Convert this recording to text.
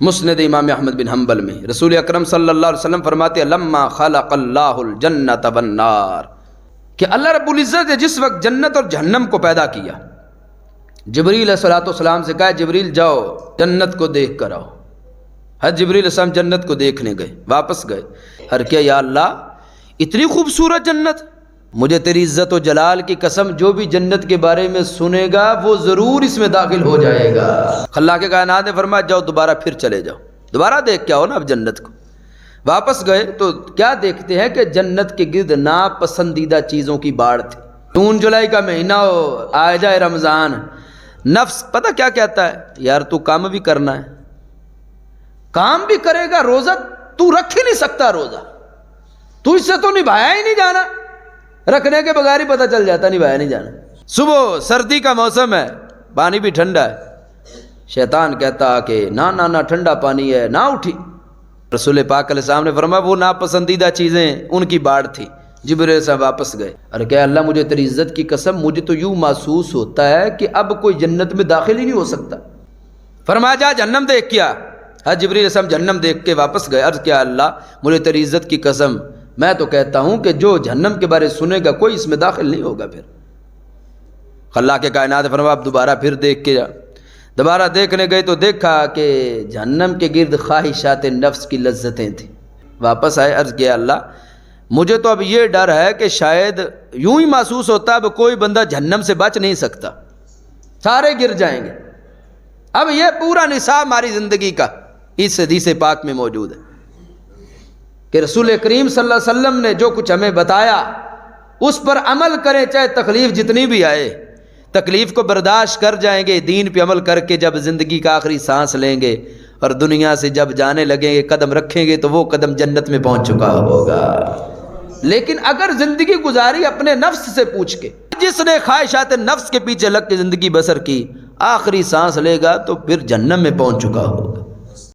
مسند امام احمد بن حنبل میں رسول اکرم صلی اللہ علیہ وسلم فرماتے ہیں لما خلق اللہ الجنت والنار، کہ اللہ رب العزت نے جس وقت جنت اور جہنم کو پیدا کیا، جبریل علیہ الصلوۃ والسلام سے کہا جبریل جاؤ جنت کو دیکھ کر آؤ۔ حضرت جبریل علیہ السلام جنت کو دیکھنے گئے، واپس گئے، ہر کیا یا اللہ اتنی خوبصورت جنت، مجھے تیری عزت و جلال کی قسم جو بھی جنت کے بارے میں سنے گا وہ ضرور اس میں داخل ہو جائے گا۔ خلاق کائنات نے فرمایا جاؤ دوبارہ پھر چلے جاؤ، دوبارہ دیکھ کے آؤ نا اب جنت کو۔ واپس گئے تو کیا دیکھتے ہیں کہ جنت کے گرد ناپسندیدہ چیزوں کی باڑ تھی۔ جون جولائی کا مہینہ ہو، آ جائے رمضان، نفس پتہ کیا کہتا ہے، یار تو کام بھی کرنا ہے، کام بھی کرے گا، روزہ تو رکھ ہی نہیں سکتا، روزہ تو اس سے تو نبھایا ہی نہیں جانا، رکھنے کے بغیر ہی پتہ چل جاتا نبھایا نہیں جانا۔ صبح سردی کا موسم ہے، پانی بھی ٹھنڈا ہے، شیطان کہتا کہ نہ ٹھنڈا پانی ہے، نہ اٹھی۔ رسول پاک علیہ السلام نے فرمایا وہ ناپسندیدہ چیزیں ان کی باڑ تھی۔ جبریل صاحب واپس گئے، اور کہ اللہ مجھے تیری عزت کی قسم مجھے تو یوں محسوس ہوتا ہے کہ اب کوئی جنت میں داخل ہی نہیں ہو سکتا۔ فرمایا جا جہنم دیکھ کیا۔ حضرت جبریل علیہ السلام جہنم دیکھ کے واپس گئے، عرض کیا اللہ مجھے تیری عزت کی قسم میں تو کہتا ہوں کہ جو جہنم کے بارے سنے گا کوئی اس میں داخل نہیں ہوگا۔ پھر خلاق کائنات فرمایا اب دوبارہ پھر دیکھ کے جا۔ دوبارہ دیکھنے گئے تو دیکھا کہ جہنم کے گرد خواہشات نفس کی لذتیں تھیں۔ واپس آئے، عرض کیا اللہ مجھے تو اب یہ ڈر ہے کہ شاید یوں ہی محسوس ہوتا اب کوئی بندہ جہنم سے بچ نہیں سکتا، سارے گر جائیں گے۔ اب یہ پورا نصاب ہماری زندگی کا اس حدیث پاک میں موجود ہے کہ رسول کریم صلی اللہ علیہ وسلم نے جو کچھ ہمیں بتایا اس پر عمل کریں، چاہے تکلیف جتنی بھی آئے، تکلیف کو برداشت کر جائیں گے، دین پہ عمل کر کے جب زندگی کا آخری سانس لیں گے اور دنیا سے جب جانے لگیں گے، قدم رکھیں گے تو وہ قدم جنت میں پہنچ چکا ہوگا۔ لیکن اگر زندگی گزاری اپنے نفس سے پوچھ کے، جس نے خواہشات نفس کے پیچھے لگ کے زندگی بسر کی، آخری سانس لے گا تو پھر جہنم میں پہنچ چکا ہوگا۔